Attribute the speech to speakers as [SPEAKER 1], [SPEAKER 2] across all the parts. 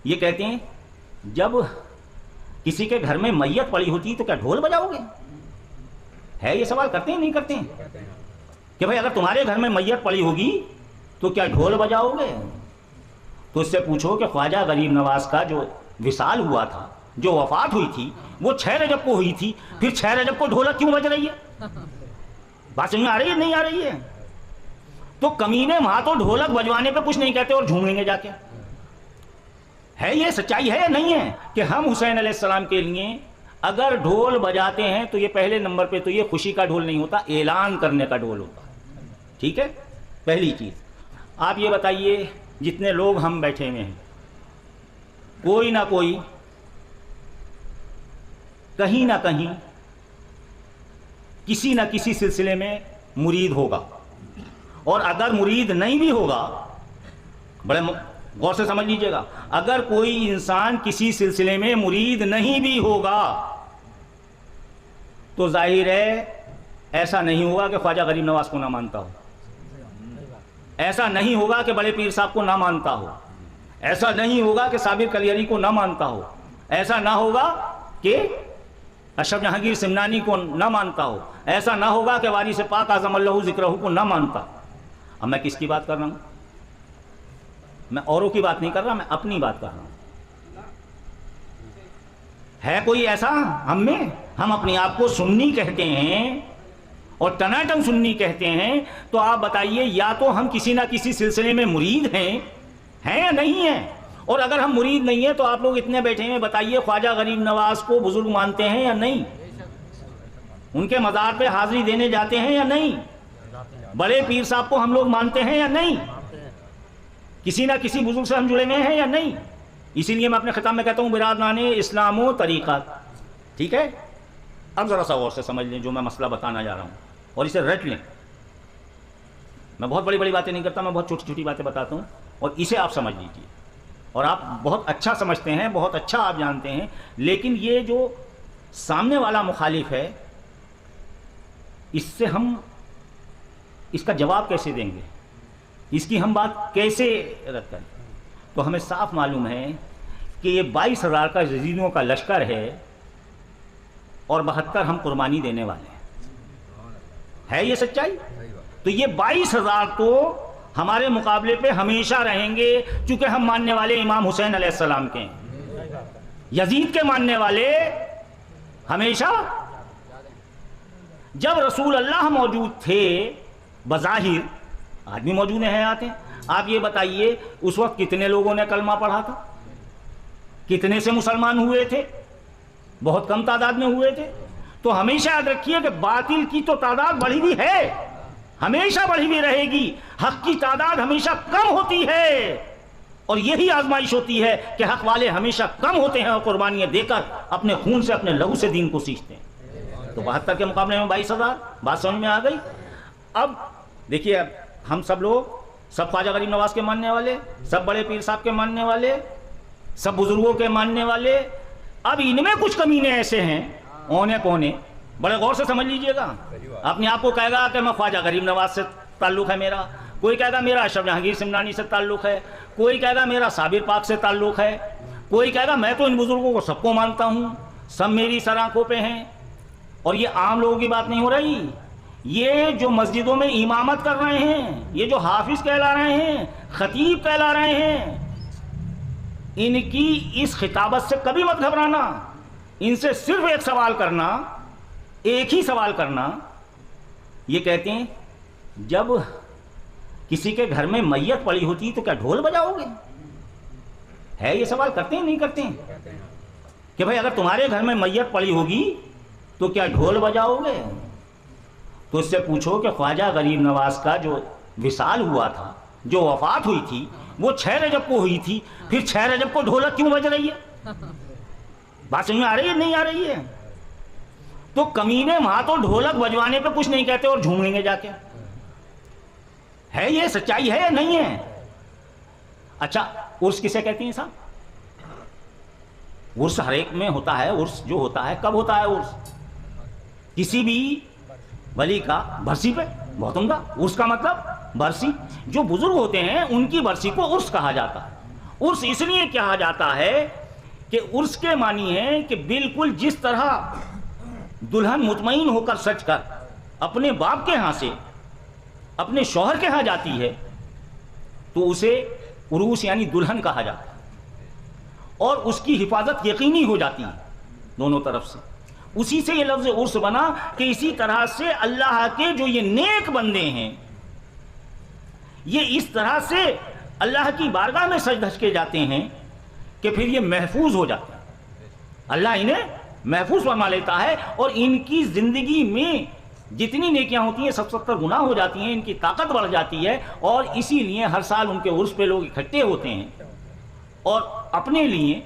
[SPEAKER 1] یہ کہتے ہیں جب کسی کے گھر میں میت پڑی ہوتی تو کیا ڈھول بجاؤ گے؟ ہے یہ سوال کرتے ہیں نہیں کرتے ہیں کہ بھائی اگر تمہارے گھر میں میت پڑی ہوگی تو کیا ڈھول بجاؤ گے؟ تو اس سے پوچھو کہ خواجہ غریب نواز کا جو وصال ہوا تھا، جو وفات ہوئی تھی، وہ 6 رجب کو ہوئی تھی، پھر 6 رجب کو ڈھولک کیوں بج رہی ہے؟ بات سمجھ میں آ رہی ہے نہیں آ رہی ہے؟ تو کمینے وہاں تو ڈھولک بجوانے پہ کچھ نہیں کہتے اور جھومیں گے جا کے. ہے یہ سچائی ہے یا نہیں ہے کہ ہم حسین علیہ السلام کے لیے اگر ڈھول بجاتے ہیں تو یہ پہلے نمبر پہ تو یہ خوشی کا ڈھول نہیں ہوتا، اعلان کرنے کا ڈھول ہوتا. ٹھیک ہے؟ پہلی چیز آپ یہ بتائیے، جتنے لوگ ہم بیٹھے ہوئے ہیں کوئی نہ کوئی کہیں نہ کہیں کسی نہ کسی سلسلے میں مرید ہوگا، اور اگر مرید نہیں بھی ہوگا، بڑے غور سے سمجھ لیجئے گا، اگر کوئی انسان کسی سلسلے میں مرید نہیں بھی ہوگا تو ظاہر ہے ایسا نہیں ہوگا کہ خواجہ غریب نواز کو نہ مانتا ہو، ایسا نہیں ہوگا کہ بڑے پیر صاحب کو نہ مانتا ہو، ایسا نہیں ہوگا کہ صابر کلیری کو نہ مانتا ہو، ایسا نہ ہوگا کہ اشرف جہانگیر سمنانی کو نہ مانتا ہو، ایسا نہ ہوگا کہ وارث پاک اعظم اللہ ذکرہ کو نہ مانتا. اب میں کس کی بات کر رہا ہوں؟ میں اوروں کی بات نہیں کر رہا، میں اپنی بات کر رہا ہوں. ہے کوئی ایسا ہم میں؟ ہم اپنے آپ کو سنی کہتے ہیں اور ٹناٹن سنی کہتے ہیں، تو آپ بتائیے یا تو ہم کسی نہ کسی سلسلے میں مرید ہیں یا نہیں ہیں؟ اور اگر ہم مرید نہیں ہیں تو آپ لوگ اتنے بیٹھے ہیں، بتائیے خواجہ غریب نواز کو بزرگ مانتے ہیں یا نہیں؟ ان کے مزار پہ حاضری دینے جاتے ہیں یا نہیں؟ بڑے پیر صاحب کو ہم لوگ مانتے ہیں یا نہیں؟ کسی نہ کسی بزرگ سے ہم جڑے ہوئے ہیں یا نہیں؟ اسی لیے میں اپنے خطاب میں کہتا ہوں برادران اسلام و طریقہ. ٹھیک ہے؟ اب ذرا سا غور سے سمجھ لیں جو میں مسئلہ بتانا جا رہا ہوں اور اسے رٹ لیں. میں بہت بڑی بڑی باتیں نہیں کرتا، میں بہت چھوٹی چھوٹی باتیں بتاتا ہوں اور اسے آپ سمجھ لیجیے. اور آپ بہت اچھا سمجھتے ہیں، بہت اچھا آپ جانتے ہیں، لیکن یہ جو سامنے والا مخالف ہے اس سے ہم اس کا جواب کیسے دیں گے، اس کی ہم بات کیسے رد کریں؟ تو ہمیں صاف معلوم ہے کہ یہ 22,000 کا یزیدیوں کا لشکر ہے اور 72 ہم قربانی دینے والے ہیں. ہے یہ سچائی؟ تو یہ 22,000 تو ہمارے مقابلے پہ ہمیشہ رہیں گے، چونکہ ہم ماننے والے امام حسین علیہ السلام کے ہیں. یزید کے ماننے والے ہمیشہ، جب رسول اللہ موجود تھے بظاہر، آج بھی موجود ہیں حیات ہیں، آپ یہ بتائیے اس وقت کتنے لوگوں نے کلمہ پڑھا تھا؟ کتنے سے مسلمان ہوئے تھے؟ بہت کم تعداد میں ہوئے تھے. تو ہمیشہ یاد رکھیے کہ باطل کی تو تعداد بڑھی ہوئی ہے، ہمیشہ بڑھی ہوئی رہے گی، حق کی تعداد ہمیشہ کم ہوتی ہے، اور یہی آزمائش ہوتی ہے کہ حق والے ہمیشہ کم ہوتے ہیں اور قربانیاں دے کر اپنے خون سے، اپنے لہو سے دین کو سیچتے ہیں. تو 72 کے مقابلے میں 22,000، بات سمجھ میں آ گئی؟ اب دیکھیے، ہم سب لوگ، سب خواجہ غریب نواز کے ماننے والے، سب بڑے پیر صاحب کے ماننے والے، سب بزرگوں کے ماننے والے، اب ان میں کچھ کمینے ایسے ہیں اونے پونے، بڑے غور سے سمجھ لیجئے گا. اپنے آپ کو کہے گا کہ میں خواجہ غریب نواز سے تعلق ہے میرا، کوئی کہے گا میرا اشرف جہانگیر سمنانی سے تعلق ہے، کوئی کہے گا میرا صابر پاک سے تعلق ہے، کوئی کہے گا میں تو ان بزرگوں کو سب کو مانتا ہوں، سب میری سر آنکھوں پہ ہیں. اور یہ عام لوگوں کی بات نہیں ہو رہی، یہ جو مسجدوں میں امامت کر رہے ہیں، یہ جو حافظ کہلا رہے ہیں، خطیب کہلا رہے ہیں، ان کی اس خطابت سے کبھی مت گھبرانا. ان سے صرف ایک سوال کرنا، ایک ہی سوال کرنا. یہ کہتے ہیں جب کسی کے گھر میں میت پڑی ہوتی تو کیا ڈھول بجاؤ گے؟ ہے یہ سوال کرتے ہیں نہیں کرتے ہیں کہ بھائی اگر تمہارے گھر میں میت پڑی ہوگی تو کیا ڈھول بجاؤ گے؟ تو اس سے پوچھو کہ خواجہ غریب نواز کا جو وصال ہوا تھا، جو وفات ہوئی تھی، وہ 6 رجب کو ہوئی تھی، پھر 6 رجب کو ڈھولک کیوں بج رہی ہے؟ بات سمجھ میں آ رہی ہے نہیں آ رہی ہے؟ تو کمینے وہاں تو ڈھولک بجوانے پہ کچھ نہیں کہتے اور جھومیں گے جا کے. ہے یہ سچائی ہے یا نہیں ہے؟ اچھا، عرس کسے کہتے ہیں صاحب؟ عرس ہر ایک میں ہوتا ہے. عرس جو ہوتا ہے کب ہوتا ہے؟ عرس کسی بھی ولی کا برسی پہ، بہت عمدہ. عرس کا مطلب برسی. جو بزرگ ہوتے ہیں ان کی برسی کو عرس کہا جاتا ہے. عرس اس لیے کہا جاتا ہے کہ عرس کے معنی ہے کہ بالکل جس طرح دلہن مطمئن ہو کر سج کر اپنے باپ کے ہاں سے اپنے شوہر کے ہاں جاتی ہے تو اسے عروس یعنی دلہن کہا جاتا ہے، اور اس کی حفاظت یقینی ہو جاتی ہے دونوں طرف سے. اسی سے یہ لفظ عرس بنا کہ اسی طرح سے اللہ کے جو یہ نیک بندے ہیں یہ اس طرح سے اللہ کی بارگاہ میں سج دھج کے جاتے ہیں کہ پھر یہ محفوظ ہو جاتے ہیں. اللہ انہیں محفوظ فرما لیتا ہے اور ان کی زندگی میں جتنی نیکیاں ہوتی ہیں 70 گنا ہو جاتی ہیں، ان کی طاقت بڑھ جاتی ہے، اور اسی لیے ہر سال ان کے عرس پہ لوگ اکٹھے ہوتے ہیں اور اپنے لیے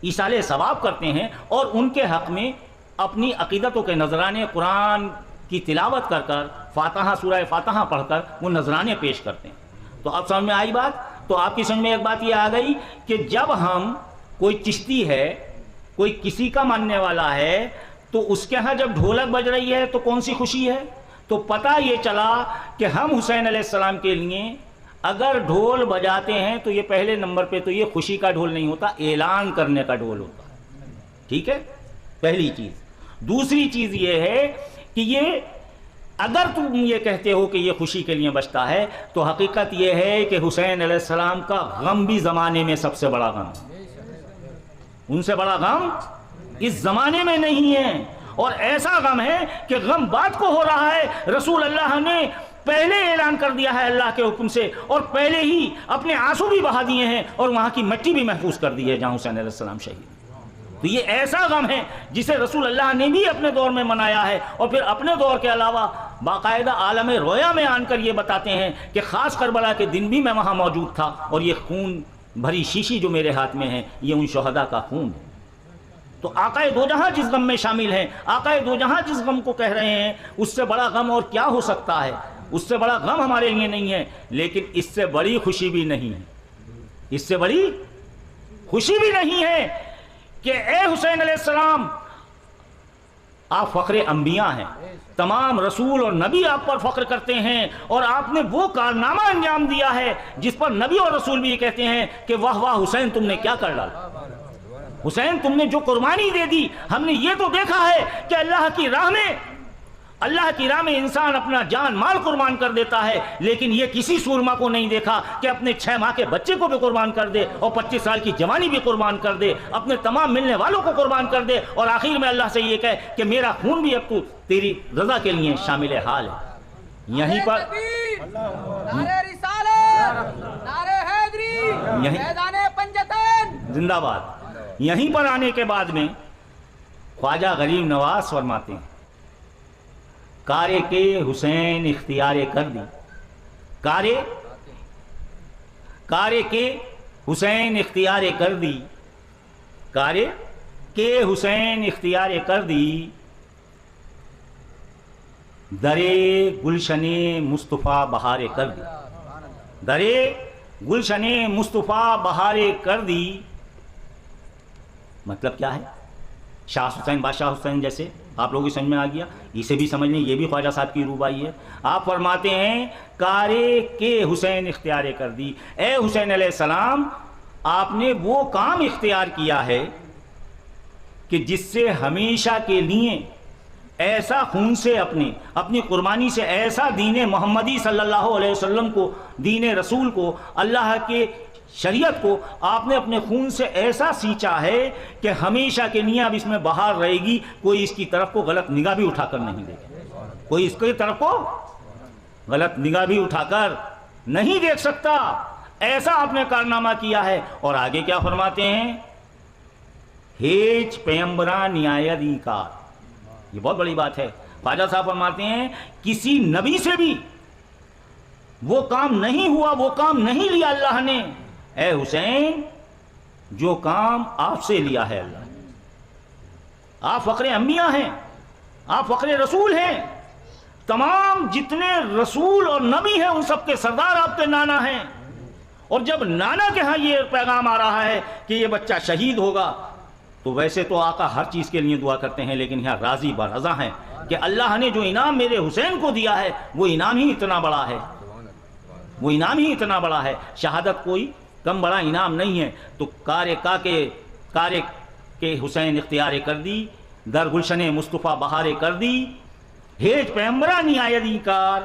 [SPEAKER 1] ایصال ثواب کرتے ہیں اور ان کے حق میں اپنی عقیدتوں کے نذرانے قرآن کی تلاوت کر کر فاتحہ سورہ فاتحہ پڑھ کر وہ نذرانے پیش کرتے ہیں. تو اب سمجھ میں آئی بات؟ تو آپ کی سمجھ میں ایک بات یہ آ گئی کہ جب ہم کوئی چشتی ہے، کوئی کسی کا ماننے والا ہے، تو اس کے ہاں جب ڈھولک بج رہی ہے تو کون سی خوشی ہے؟ تو پتہ یہ چلا کہ ہم حسین علیہ السلام کے لیے اگر ڈھول بجاتے ہیں تو یہ پہلے نمبر پہ تو یہ خوشی کا ڈھول نہیں ہوتا، اعلان کرنے کا ڈھول ہوتا ہے. ٹھیک ہے، پہلی چیز. دوسری چیز یہ ہے کہ یہ اگر تم یہ کہتے ہو کہ یہ خوشی کے لیے بجتا ہے تو حقیقت یہ ہے کہ حسین علیہ السلام کا غم بھی زمانے میں سب سے بڑا غم، ان سے بڑا غم اس زمانے میں نہیں ہے. اور ایسا غم ہے کہ غم بات کو ہو رہا ہے، رسول اللہ نے پہلے اعلان کر دیا ہے اللہ کے حکم سے، اور پہلے ہی اپنے آنسو بھی بہا دیے ہیں اور وہاں کی مٹی بھی محفوظ کر دی ہے جہاں حسین علیہ السلام شہید. تو یہ ایسا غم ہے جسے رسول اللہ نے بھی اپنے دور میں منایا ہے، اور پھر اپنے دور کے علاوہ باقاعدہ عالم رویا میں آن کر یہ بتاتے ہیں کہ خاص کربلا کے دن بھی میں وہاں موجود تھا، اور یہ خون بھری شیشی جو میرے ہاتھ میں ہے یہ ان شہداء کا خون ہے. تو آقائے دو جہاں جس غم میں شامل ہیں، آقائے دو جہاں جس غم کو کہہ رہے ہیں، اس سے بڑا غم اور کیا ہو سکتا ہے؟ اس سے بڑا غم ہمارے لیے نہیں ہے، لیکن اس سے بڑی خوشی بھی نہیں ہے، اس سے بڑی خوشی بھی نہیں ہے کہ اے حسین علیہ السلام آپ فخر انبیاء ہیں، تمام رسول اور نبی آپ پر فخر کرتے ہیں، اور آپ نے وہ کارنامہ انجام دیا ہے جس پر نبی اور رسول بھی یہ کہتے ہیں کہ واہ واہ حسین تم نے کیا کر ڈالا، حسین تم نے جو قربانی دے دی. ہم نے یہ تو دیکھا ہے کہ اللہ کی راہ میں انسان اپنا جان مال قربان کر دیتا ہے، لیکن یہ کسی سورما کو نہیں دیکھا کہ اپنے 6 ماہ کے بچے کو بھی قربان کر دے اور 25 سال کی جوانی بھی قربان کر دے، اپنے تمام ملنے والوں کو قربان کر دے، اور آخر میں اللہ سے یہ کہے کہ میرا خون بھی اب تو تیری رضا کے لیے شامل حال ہے. یہیں پر زندہ باد. یہیں پر آنے کے بعد میں خواجہ غریب نواز فرماتے ہیں کارے کے حسین اختیار کر دی، کارے کے حسین اختیار کر دی، کارے کے حسین اختیار کر دی، درے گلشن مصطفیٰ بہار کر دی، درے گلشن مصطفیٰ بہار کر دی. مطلب کیا ہے؟ شاہ حسین بادشاہ حسین جیسے آپ لوگوں کی سمجھ میں آ گیا، اسے بھی سمجھ لیں، یہ بھی خواجہ صاحب کی روبائی ہے. آپ فرماتے ہیں کارے کے حسین اختیار کر دی، اے حسین علیہ السلام آپ نے وہ کام اختیار کیا ہے کہ جس سے ہمیشہ کے لیے ایسا خون سے اپنی قربانی سے ایسا دین محمدی صلی اللہ علیہ وسلم کو، دین رسول کو، اللہ کے شریعت کو آپ نے اپنے خون سے ایسا سینچا ہے کہ ہمیشہ کے لیے اب اس میں بہار رہے گی، کوئی اس کی طرف کو غلط نگاہ بھی اٹھا کر نہیں دیکھے گا، کوئی اس کی طرف کو غلط نگاہ بھی اٹھا کر نہیں دیکھ سکتا. ایسا آپ نے کارنامہ کیا ہے. اور آگے کیا فرماتے ہیں؟ ہیچ پیمبران نیایت انکار. یہ بہت بڑی بات ہے. خواجہ صاحب فرماتے ہیں کسی نبی سے بھی وہ کام نہیں ہوا، وہ کام نہیں لیا اللہ نے، اے حسین جو کام آپ سے لیا ہے اللہ نے. آپ فخر انبیاء ہیں، آپ فخر رسول ہیں، تمام جتنے رسول اور نبی ہیں ان سب کے سردار آپ کے نانا ہیں. اور جب نانا کے ہاں یہ پیغام آ رہا ہے کہ یہ بچہ شہید ہوگا، تو ویسے تو آقا ہر چیز کے لیے دعا کرتے ہیں، لیکن یہاں راضی برضا ہیں کہ اللہ نے جو انعام میرے حسین کو دیا ہے وہ انعام ہی اتنا بڑا ہے، وہ انعام ہی اتنا بڑا ہے. شہادت کوئی کم بڑا انعام نہیں ہے. تو کار کے حسین اختیار کر دی، در گلشن مصطفیٰ بہار کر دی، ہیج پیمبرانی آیدی کار.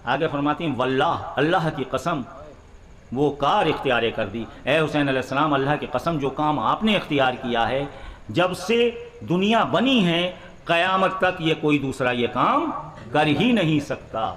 [SPEAKER 1] آگے فرماتے ہیں واللہ، اللہ کی قسم وہ کار اختیار کر دی. اے حسین علیہ السلام، اللہ کی قسم جو کام آپ نے اختیار کیا ہے، جب سے دنیا بنی ہے قیامت تک یہ کوئی دوسرا یہ کام کر ہی نہیں سکتا،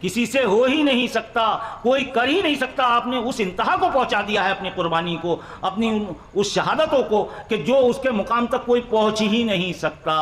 [SPEAKER 1] کسی سے ہو ہی نہیں سکتا، کوئی کر ہی نہیں سکتا. آپ نے اس انتہا کو پہنچا دیا ہے اپنی قربانی کو، اپنی اس شہادتوں کو، کہ جو اس کے مقام تک کوئی پہنچ ہی نہیں سکتا.